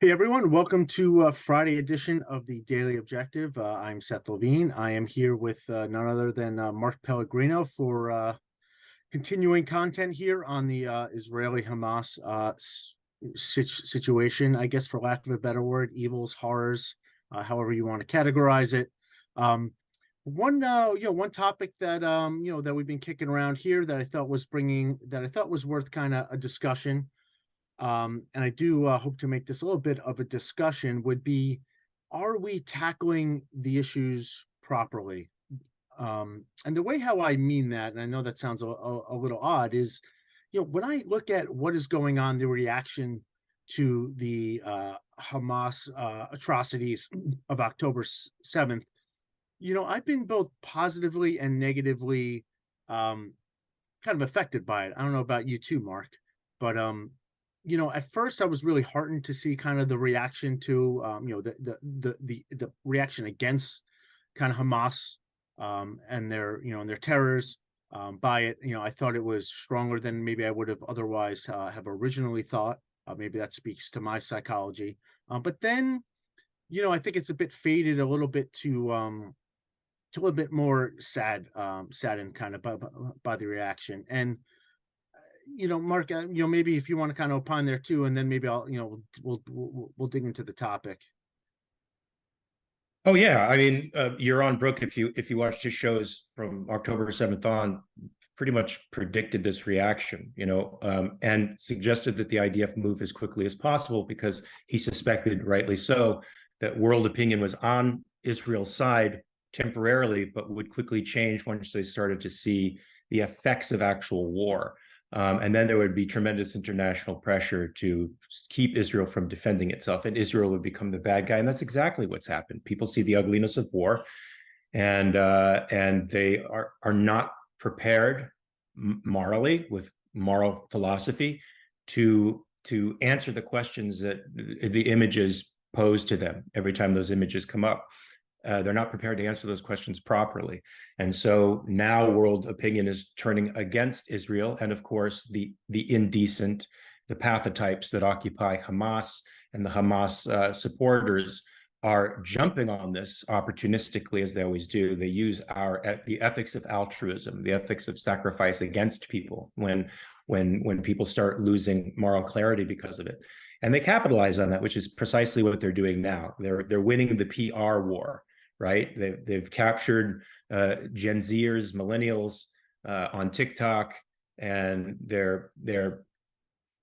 Hey everyone, welcome to Friday edition of the Daily Objective. I'm Seth Levine. I am here with none other than Mark Pellegrino for continuing content here on the Israeli-Hamas situation, I guess, for lack of a better word, evils, horrors, however you want to categorize it. One topic that that we've been kicking around here that I thought was worth kind of a discussion. And I do hope to make this a little bit of a discussion, would be, are we tackling the issues properly? And the way how I mean that, and I know that sounds a little odd, is, when I look at what is going on, the reaction to the Hamas atrocities of October 7th, I've been both positively and negatively kind of affected by it. I don't know about you too, Mark, but at first I was really heartened to see kind of the reaction to, the reaction against kind of Hamas and their terrors by it. I thought it was stronger than maybe I would have otherwise have originally thought. Maybe that speaks to my psychology. But then, I think it's a bit faded a little bit to a little bit more saddened kind of by the reaction. And Mark, maybe if you want to kind of opine there too, and then maybe I'll, we'll dig into the topic. Oh yeah, I mean, Yaron Brook, if you watched his shows from October 7th on, pretty much predicted this reaction, and suggested that the IDF move as quickly as possible because he suspected, rightly so, that world opinion was on Israel's side temporarily, but would quickly change once they started to see the effects of actual war. And then there would be tremendous international pressure to keep Israel from defending itself, and Israel would become the bad guy. And that's exactly what's happened. People see the ugliness of war, and they are not prepared morally, with moral philosophy, to answer the questions that the images pose to them every time those images come up. They're not prepared to answer those questions properly. And so now world opinion is turning against Israel. And of course, the indecent, the pathotypes that occupy Hamas and the Hamas supporters are jumping on this opportunistically, as they always do. They use the ethics of altruism, the ethics of sacrifice against people when people start losing moral clarity because of it. And they capitalize on that, which is precisely what they're doing now. They're winning the PR war, right? They've captured Gen Zers, millennials on TikTok, and they're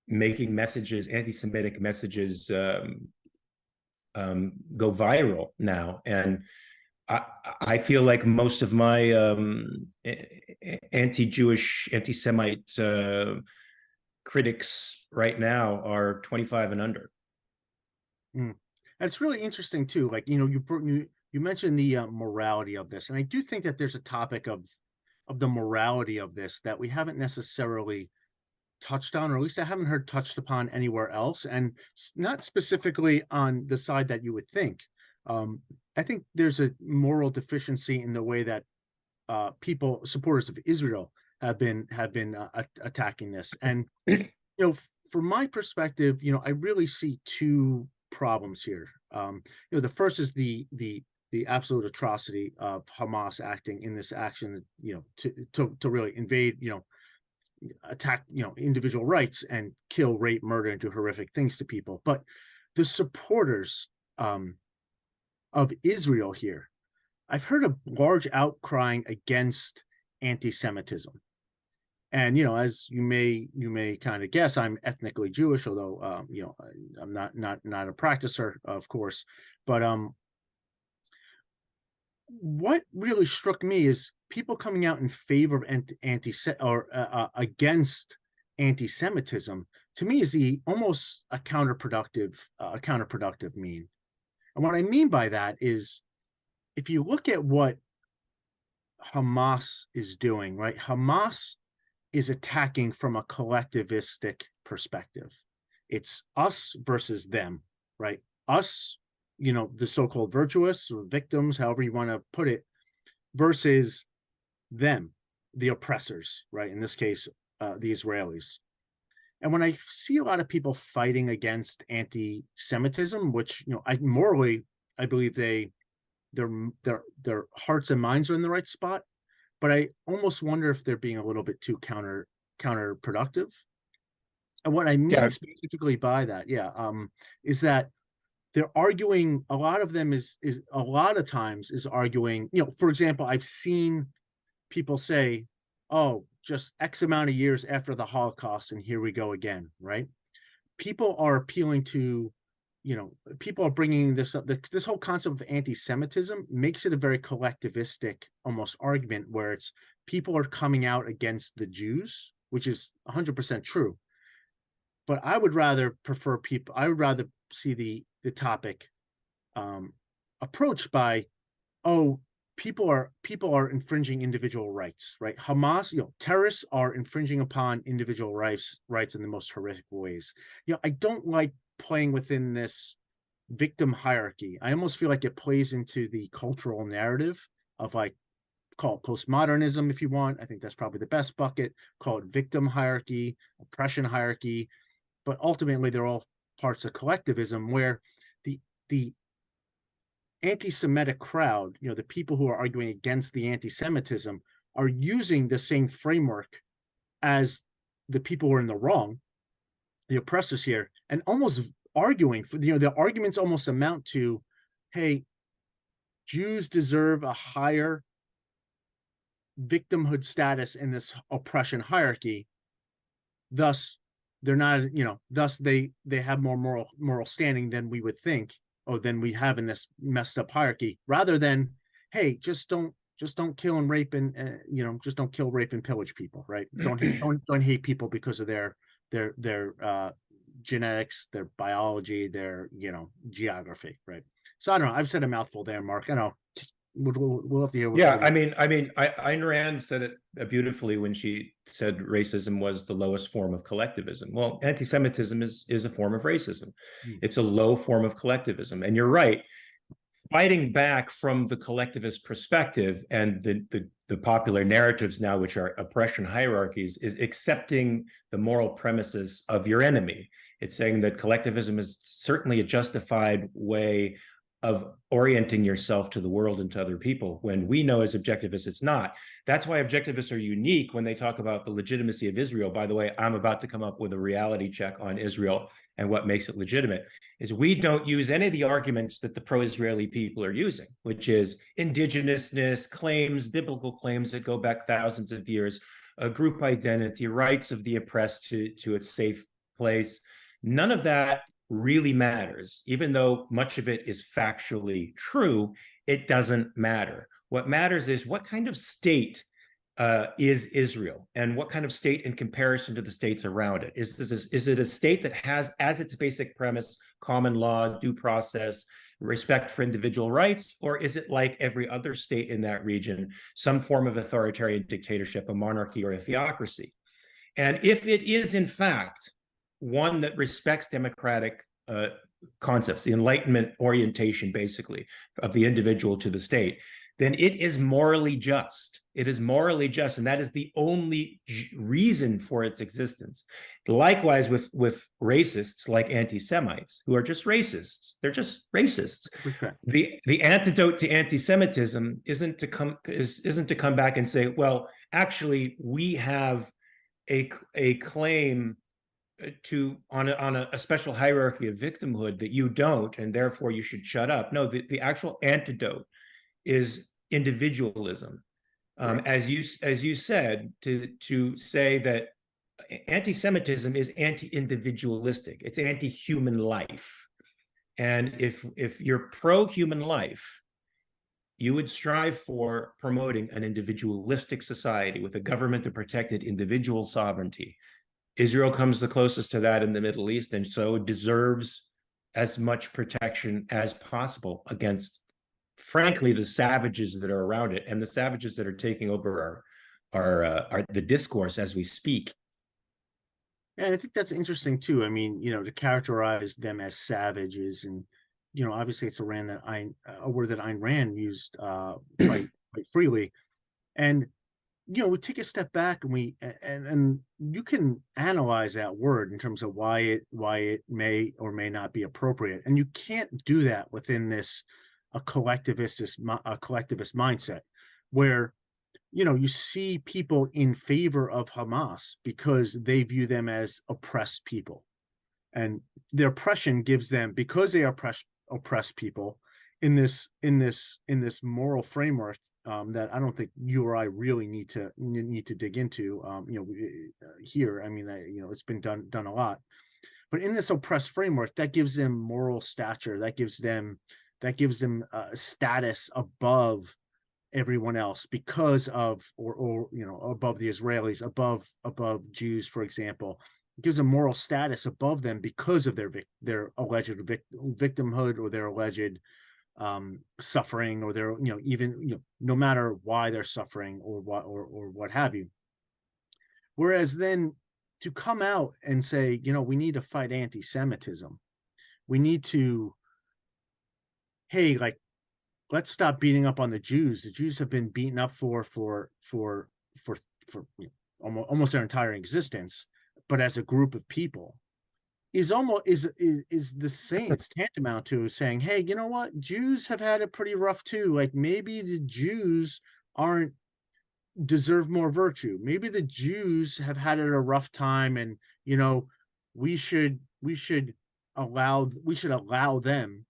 making messages, anti-Semitic messages, go viral now. And I feel like most of my anti-Jewish, anti-Semite critics right now are 25 and under. And it's really interesting too. Like, you mentioned the morality of this, and I do think that there's a topic of the morality of this that we haven't necessarily touched on, or at least I haven't heard touched upon anywhere else, and not specifically on the side that you would think. I think there's a moral deficiency in the way that people, supporters of Israel, have been attacking this. And from my perspective, I really see two problems here. The first is the absolute atrocity of Hamas acting in this action, to really invade, attack, individual rights and kill, rape, murder, and do horrific things to people. But the supporters of Israel here, I've heard a large outcrying against anti-Semitism. And as you may kind of guess, I'm ethnically Jewish, although I'm not a practicer, of course. But what really struck me is people coming out in favor of against anti-Semitism. To me, is almost a counterproductive mean. And what I mean by that is, if you look at what Hamas is doing, right? Hamas is attacking from a collectivistic perspective. It's us versus them, right? Us, the so-called virtuous or victims, however you want to put it, versus them, the oppressors, right? In this case, the Israelis. And when I see a lot of people fighting against anti-Semitism, which, I morally, I believe their hearts and minds are in the right spot, but I almost wonder if they're being a little bit too counterproductive. And what I mean Yeah, specifically by that, is that they're arguing, a lot of them is a lot of times is arguing, for example, I've seen people say, oh, just X amount of years after the Holocaust, and here we go again, right? People are appealing to, people are bringing this up. This whole concept of anti-Semitism makes it a very collectivistic almost argument where it's people are coming out against the Jews, which is 100% true. But I would rather see the topic approached by, oh, people are infringing individual rights, right? Hamas, terrorists are infringing upon individual rights in the most horrific ways. I don't like playing within this victim hierarchy. I almost feel like it plays into the cultural narrative of, like, call it postmodernism if you want. I think that's probably the best bucket. Call it victim hierarchy, oppression hierarchy, but ultimately they're all parts of collectivism where the anti-Semitic crowd, the people who are arguing against the anti-Semitism, are using the same framework as the people who are in the wrong, the oppressors here, and almost arguing for, the arguments almost amount to, hey, Jews deserve a higher victimhood status in this oppression hierarchy. Thus, they're not, thus they have more moral standing than we would think, or than we have in this messed up hierarchy, rather than, hey, just don't kill and rape and just don't kill, rape, and pillage people, right? Don't hate people because of their genetics, their biology, their geography, right? So I don't know. I've said a mouthful there, Mark. I know. We'll have to hear. yeah. Ayn Rand said it beautifully when she said racism was the lowest form of collectivism. Well, anti-Semitism is a form of racism. It's a low form of collectivism, and you're right. Fighting back from the collectivist perspective and the popular narratives now, which are oppression hierarchies, is accepting the moral premises of your enemy. It's saying that collectivism is certainly a justified way of orienting yourself to the world and to other people, when we know as objectivists it's not. That's why objectivists are unique when they talk about the legitimacy of Israel. By the way, I'm about to come up with a reality check on Israel and what makes it legitimate. Is we don't use any of the arguments that the pro-Israeli people are using, which is indigenousness claims, biblical claims that go back thousands of years, a group identity, rights of the oppressed to its safe place. None of that really matters. Even though much of it is factually true, it doesn't matter. What matters is what kind of state is Israel, and what kind of state in comparison to the states around it. Is it a state that has as its basic premise common law, due process, respect for individual rights, or is it like every other state in that region, some form of authoritarian dictatorship, a monarchy, or a theocracy? And if it is in fact one that respects democratic concepts, the Enlightenment orientation, basically, of the individual to the state, then it is morally just. It is morally just, and that is the only reason for its existence. Likewise, with racists like anti-Semites, who are just racists. They're just racists. Okay. The antidote to anti-Semitism isn't to come back and say, well, actually, we have a claim on a special hierarchy of victimhood that you don't, and therefore you should shut up. No, the actual antidote is individualism. Right. As you said, to say that anti-Semitism is anti-individualistic, it's anti-human life. And if you're pro-human life, you would strive for promoting an individualistic society with a government that protected individual sovereignty. Israel comes the closest to that in the Middle East, and so deserves as much protection as possible against, frankly, the savages that are around it, and the savages that are taking over our the discourse as we speak. And I think that's interesting too. I mean, to characterize them as savages, and obviously it's a word that Ayn Rand used quite freely, and we take a step back and and you can analyze that word in terms of why it may or may not be appropriate, and you can't do that within a collectivist mindset where you see people in favor of Hamas because they view them as oppressed people, and their oppression gives them, because they oppress people in this moral framework, that I don't think you or I really need to dig into, here. I mean, it's been done a lot, but in this oppressed framework, that gives them moral stature, that gives them status above everyone else because of, or above the Israelis, above Jews, for example. It gives them moral status above them because of their alleged victimhood, or their alleged suffering, or their even no matter why they're suffering, or what have you. Whereas then, to come out and say, we need to fight anti-Semitism, we need to, hey, like, let's stop beating up on the Jews. The Jews have been beaten up for almost their entire existence, but as a group of people, is the same. It's tantamount to saying, hey, you know what? Jews have had it pretty rough too. Like, maybe the Jews aren't deserve more virtue. Maybe the Jews have had it a rough time, and we should allow them,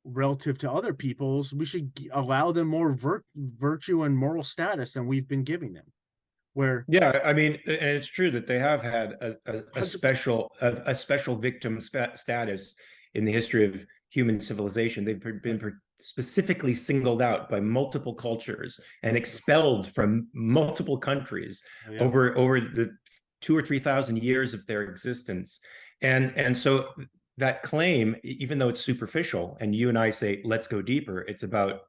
relative to other peoples, we should allow them more virtue and moral status than we've been giving them. Where, yeah, I mean, and it's true that they have had a special victim status in the history of human civilization. They've been specifically singled out by multiple cultures and expelled from multiple countries over the 2,000 or 3,000 years of their existence, and so that claim, even though it's superficial, and you and I say, let's go deeper, it's about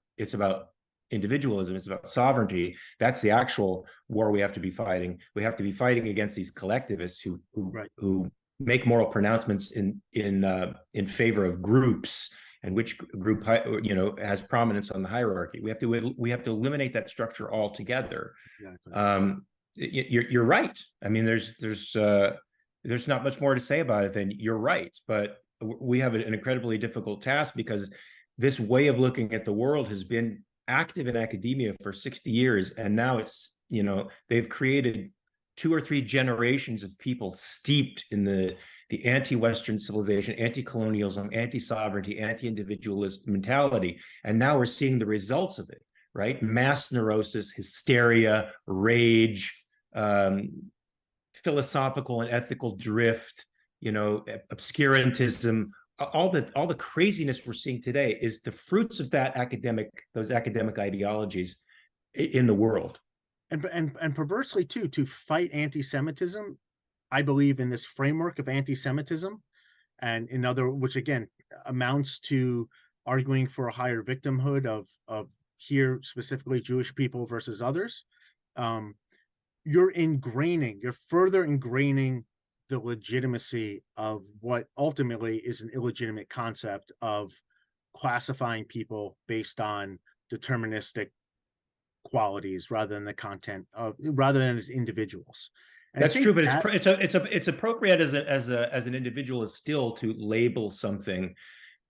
individualism, it's about sovereignty. That's the actual war we have to be fighting. We have to be fighting against these collectivists who make moral pronouncements in favor of groups, and which group has prominence on the hierarchy. We have to eliminate that structure altogether. Exactly. You're right. I mean, there's not much more to say about it than you're right, but we have an incredibly difficult task, because this way of looking at the world has been active in academia for 60 years, and now it's they've created 2 or 3 generations of people steeped in the anti-Western civilization, anti-colonialism, anti-sovereignty, anti-individualist mentality, and now we're seeing the results of it, right? Mass neurosis, hysteria, rage, philosophical and ethical drift, obscurantism. All the craziness we're seeing today is the fruits of those academic ideologies in the world. And perversely too, to fight anti-Semitism, I believe in this framework of anti-Semitism, and which again amounts to arguing for a higher victimhood of here specifically Jewish people versus others. You're further ingraining the legitimacy of what ultimately is an illegitimate concept of classifying people based on deterministic qualities rather than the content rather than as individuals. And that's true, but it's appropriate as an individualist still to label something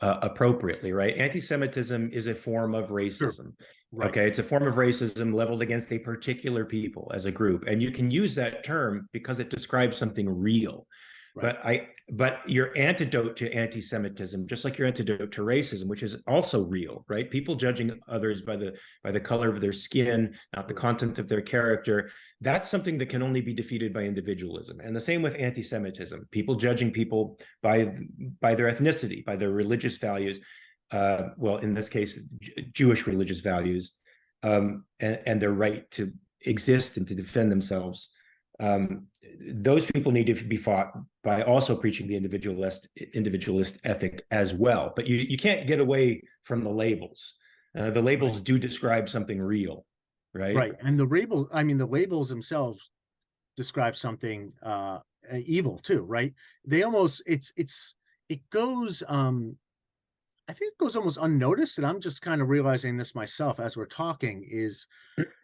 appropriately, right? Anti-Semitism is a form of racism. Sure. Right. Okay, it's a form of racism leveled against a particular people as a group, and you can use that term because it describes something real. Right. But your antidote to anti-Semitism, just like your antidote to racism, which is also real, right? People judging others by the color of their skin, not the content of their character, that's something that can only be defeated by individualism. And the same with anti-Semitism, people judging people by their ethnicity, by their religious values, well, in this case, Jewish religious values, and their right to exist and to defend themselves. Those people need to be fought by also preaching the individualist ethic as well. But you can't get away from the labels. The labels do describe something real, right? Right, and the labels themselves describe something evil too, right? They almost it goes. I think it goes almost unnoticed, and I'm just kind of realizing this myself as we're talking, is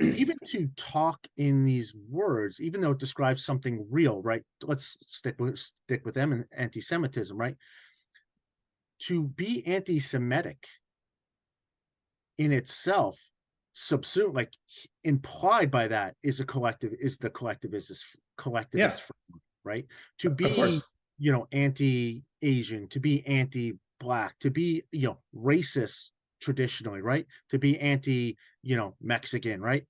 even to talk in these words, even though it describes something real, right? Let's stick with them and anti-Semitism, right? To be anti-Semitic in itself, subsumed, like implied by that, is the collectivist Yeah, framework, right? To of be, course. anti-Asian, to be anti-black, to be, racist traditionally, right? To be anti, Mexican, right?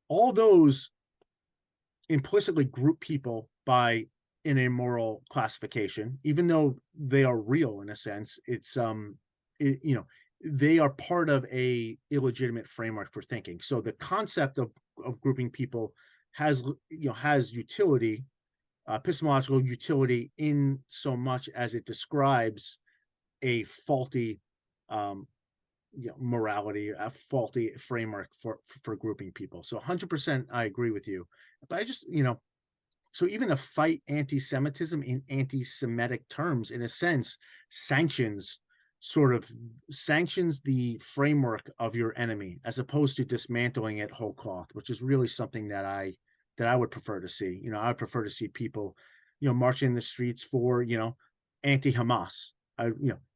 All those implicitly group people by an immoral classification, even though they are real in a sense. It's they are part of a illegitimate framework for thinking. So the concept of grouping people has utility, epistemological utility, in so much as it describes a faulty um, morality, a faulty framework for grouping people. So 100% I agree with you. But I just, so even to fight anti-Semitism in anti-Semitic terms, in a sense, sanctions sort of sanctions the framework of your enemy, as opposed to dismantling it whole cloth, which is really something that I would prefer to see. I would prefer to see people, marching in the streets for, anti-Hamas.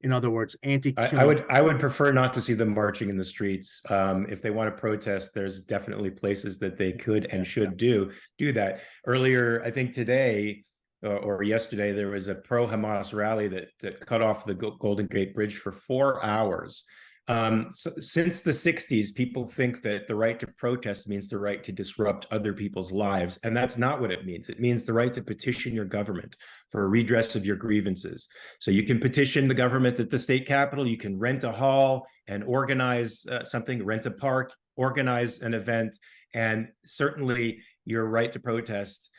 In other words, anti-killing. I would prefer not to see them marching in the streets. If they want to protest, there's definitely places that they could Yeah, and should do that. Earlier, I think today or yesterday, there was a pro-Hamas rally that cut off the Golden Gate Bridge for 4 hours. So since the 60s, people think that the right to protest means the right to disrupt other people's lives, and that's not what it means. It means the right to petition your government for a redress of your grievances. So you can petition the government at the state capitol, you can rent a hall and organize something, rent a park, organize an event, and certainly your right to protest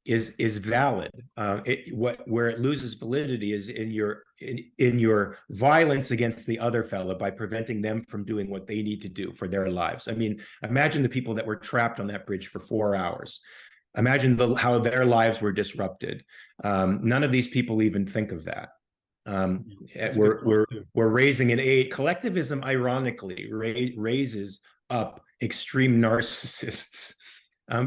is valid. Where it loses validity is in your violence against the other fellow by preventing them from doing what they need to do for their lives. I mean, imagine the people that were trapped on that bridge for 4 hours. Imagine how their lives were disrupted. None of these people even think of that. That's a good point We're too. we're raising an aid. Collectivism, ironically, raises up extreme narcissists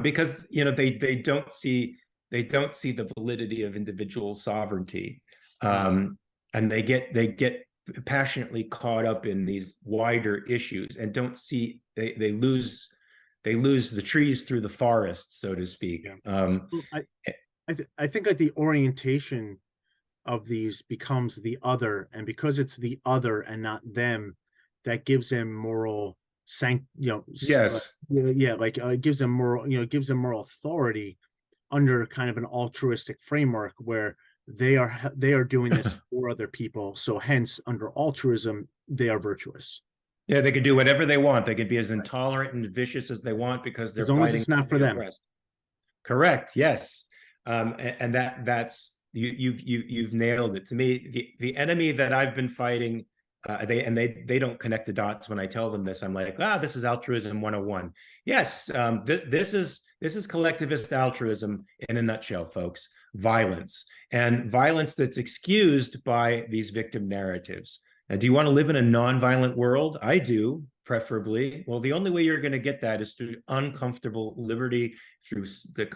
because they don't see the validity of individual sovereignty, and they get passionately caught up in these wider issues and don't see they lose the trees through the forest, so to speak. Yeah. Well, I think like the orientation of these becomes the other, and because it's the other and not them, that gives them moral Yes. yeah, like it gives them moral, gives them moral authority under kind of an altruistic framework where they are doing this for other people. So hence, under altruism, they are virtuous. Yeah, they could do whatever they want. They could be as intolerant and vicious as they want because As they're long as fighting it's not for the them. oppressed. Correct. Yes. And that's you've nailed it. To me, the enemy that I've been fighting, they don't connect the dots when I tell them this. I'm like, this is altruism 101. Yes, this is collectivist altruism in a nutshell, folks. Violence, and violence that's excused by these victim narratives. Do you want to live in a non-violent world? I do, preferably. Well, the only way you're going to get that is through uncomfortable liberty, through the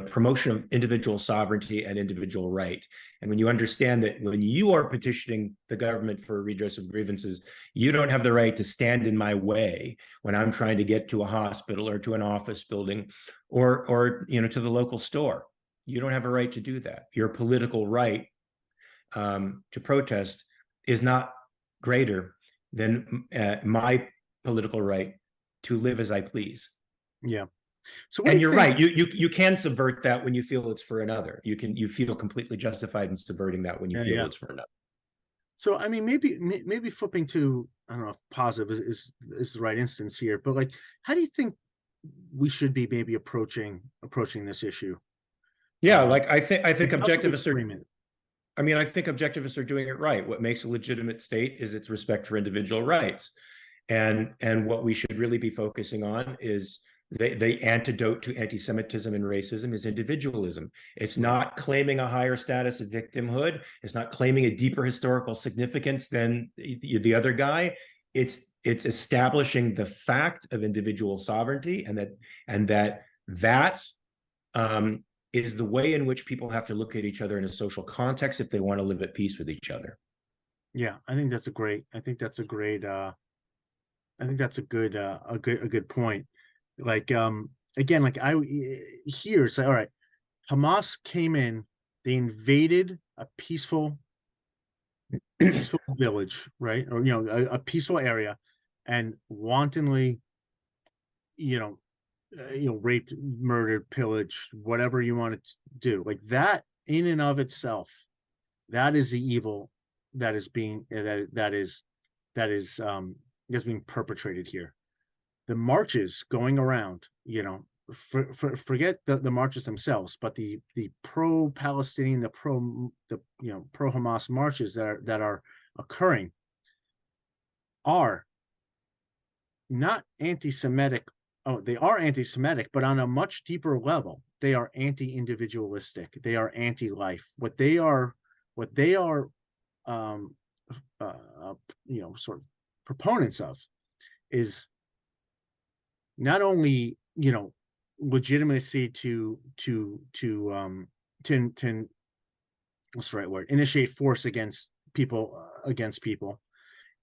promotion of individual sovereignty and individual right. And when you understand that when you are petitioning the government for a redress of grievances, you don't have the right to stand in my way when I'm trying to get to a hospital or to an office building or to the local store. You don't have a right to do that. Your political right to protest is not greater than my political right to live as I please. Yeah. So what do And you you're think? right. You can subvert that when you feel it's for another. You feel completely justified in subverting that when you Yeah, feel yeah. it's for another. So I mean, maybe flipping to, I don't know if positive is the right instance here, but like, how do you think we should be maybe approaching this issue? Yeah, like I think Like, how can we objectivists are. frame it? I think objectivists are doing it right. What makes a legitimate state is its respect for individual rights, and what we should really be focusing on is the antidote to anti-Semitism and racism is individualism. It's not claiming a higher status of victimhood. It's not claiming a deeper historical significance than the other guy. It's establishing the fact of individual sovereignty, and that is the way in which people have to look at each other in a social context if they want to live at peace with each other. Yeah, I think that's a great. I think that's a great. I think that's a good point. Like again, like I here say, all right, Hamas came in, they invaded a peaceful village, right, or a peaceful area, and wantonly, raped, murdered, pillaged, whatever you want to do. Like that, in and of itself, that is the evil that is being that's being perpetrated here. The marches going around, forget the marches themselves, but the pro-Palestinian, the pro-Hamas marches that are occurring are not anti-Semitic. Oh, they are anti-Semitic, but on a much deeper level. They are anti-individualistic. They are anti-life. What they are, sort of proponents of is not only legitimacy to what's the right word, initiate force against people,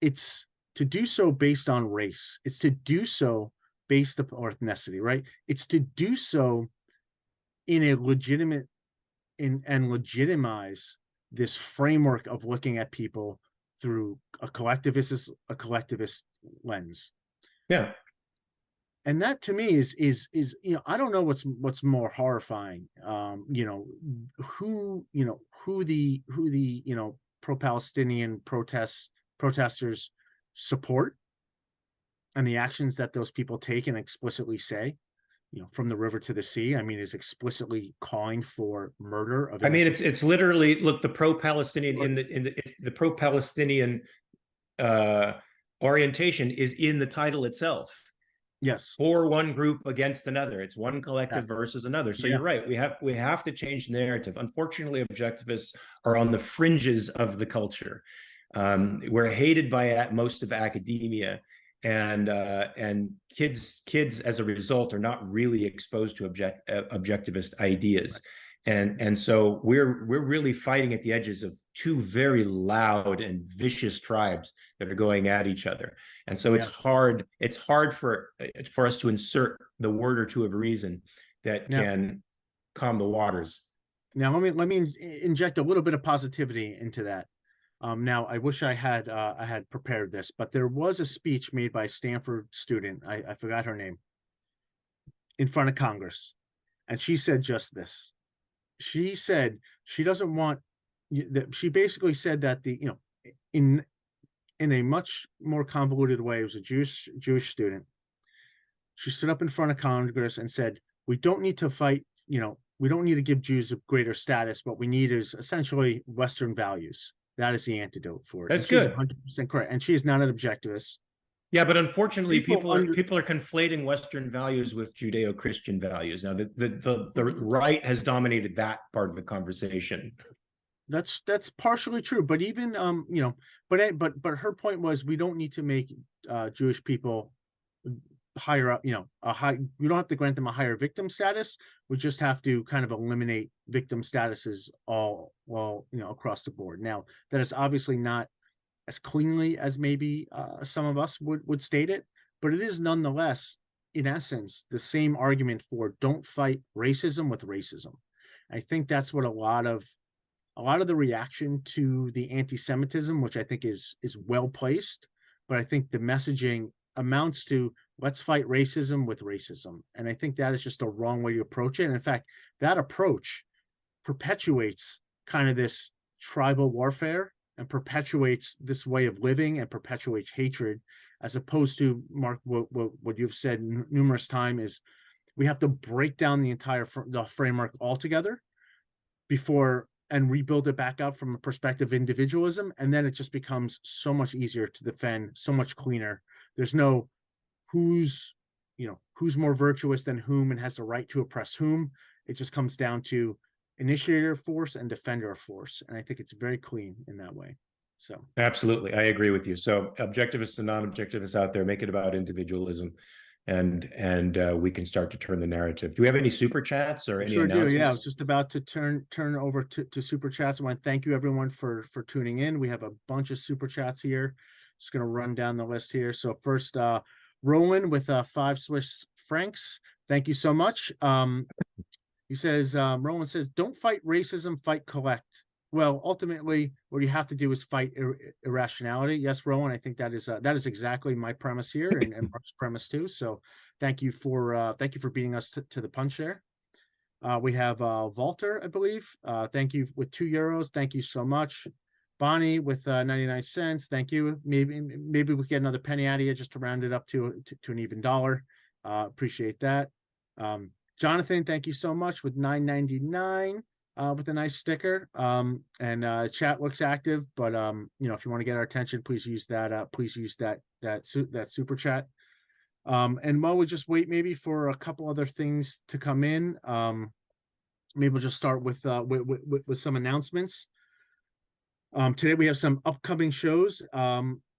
it's to do so based on race, it's to do so based upon ethnicity, right? It's to do so in a legitimate and legitimize this framework of looking at people through a collectivist lens. Yeah. And that to me is I don't know what's more horrifying, who the pro-Palestinian protesters support, and the actions that those people take and explicitly say, from the river to the sea. I mean, is explicitly calling for murder of. I mean, it's literally, look, the pro-Palestinian the pro-Palestinian orientation is in the title itself. Yes. For one group against another. It's one collective versus another. So you're right. We have to change the narrative. Unfortunately, objectivists are on the fringes of the culture. We're hated by most of academia, and kids as a result are not really exposed to objectivist ideas. And so we're really fighting at the edges of two very loud and vicious tribes that are going at each other. And so it's hard for us to insert the word or two of reason that can calm the waters. Now let me inject a little bit of positivity into that. Now I wish I had prepared this, but there was a speech made by a Stanford student, I forgot her name, in front of Congress, and she said just this. She said she doesn't want that. She basically said that in a much more convoluted way, it was a Jewish student. She stood up in front of Congress and said, "We don't need to fight. We don't need to give Jews a greater status. What we need is essentially Western values. That is the antidote for it." That's good. 100% correct, and she is not an objectivist. Yeah, but unfortunately, people are conflating Western values with Judeo-Christian values. Now, the right has dominated that part of the conversation. That's partially true, but even but her point was, we don't need to make Jewish people higher up. We don't have to grant them a higher victim status. We just have to kind of eliminate victim statuses all across the board. Now, that is obviously not as cleanly as maybe some of us would state it, but it is nonetheless, in essence, the same argument for don't fight racism with racism. I think that's what a lot of the reaction to the anti-Semitism, which I think is well placed, but I think the messaging amounts to let's fight racism with racism. And I think that is just a wrong way to approach it. And in fact, that approach perpetuates kind of this tribal warfare and perpetuates this way of living and perpetuates hatred, as opposed to, Mark, what you've said numerous times is we have to break down the entire framework altogether and rebuild it back up from a perspective of individualism. And then it just becomes so much easier to defend, so much cleaner. There's no who's who's more virtuous than whom and has the right to oppress whom. It just comes down to initiator of force and defender of force. And I think it's very clean in that way. So Absolutely, I agree with you. So objectivists and non-objectivists out there, make it about individualism, and we can start to turn the narrative. Do we have any super chats or any sure do. announcements? Yeah, I was just about to turn over to super chats. I want to thank you everyone for tuning in. We have a bunch of super chats here. Just going to run down the list here. So first, Roland with 5 Swiss francs. Thank you so much. He says, Roland says, don't fight racism, fight collect. Well, ultimately, what you have to do is fight irrationality. Yes, Rowan, I think that is exactly my premise here, and Mark's premise too. So, thank you for beating us to the punch there. We have Walter, I believe. Thank you with €2. Thank you so much. Bonnie with 99 cents. Thank you. Maybe we get another penny out of you just to round it up to an even dollar. Appreciate that. Jonathan, thank you so much with $9.99. With a nice sticker. And chat looks active, but if you want to get our attention, please use that super chat. And while we just wait maybe for a couple other things to come in, maybe we'll just start with some announcements. Today we have some upcoming shows.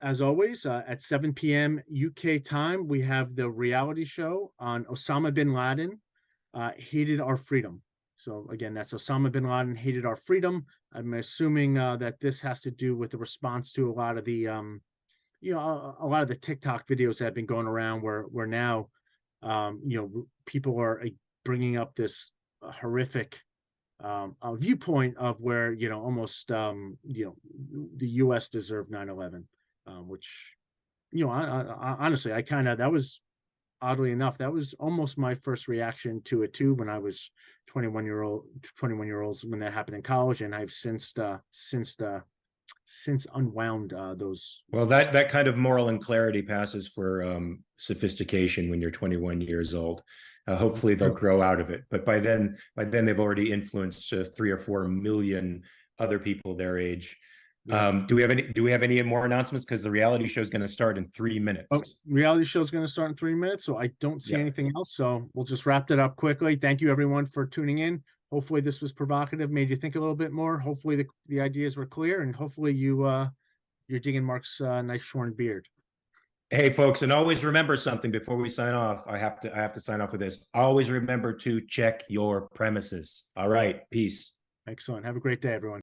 As always, at 7 p.m. UK time, we have the reality show on Osama bin Laden, Hated Our Freedom. So again, that's Osama bin Laden hated our freedom. I'm assuming that this has to do with the response to a lot of the, a lot of the TikTok videos that have been going around where now, people are bringing up this horrific viewpoint of where, almost, the U.S. deserved 9/11, which, honestly, that was, oddly enough, that was almost my first reaction to it too when I was 21 years old when that happened in college, and I've since unwound those. Well, that kind of moral and clarity passes for sophistication when you're 21 years old. Hopefully they'll grow out of it, but by then they've already influenced 3 or 4 million other people their age. Do we have any more announcements? Because the reality show is going to start in 3 minutes. Oh, reality show is going to start in 3 minutes, so I don't see anything else. So we'll just wrap that up quickly. Thank you everyone for tuning in. Hopefully this was provocative, made you think a little bit more. Hopefully the ideas were clear, and hopefully you're digging Mark's nice shorn beard. Hey folks, and always remember something before we sign off. I have to sign off with this. Always remember to check your premises. All right, peace. Excellent. Have a great day, everyone.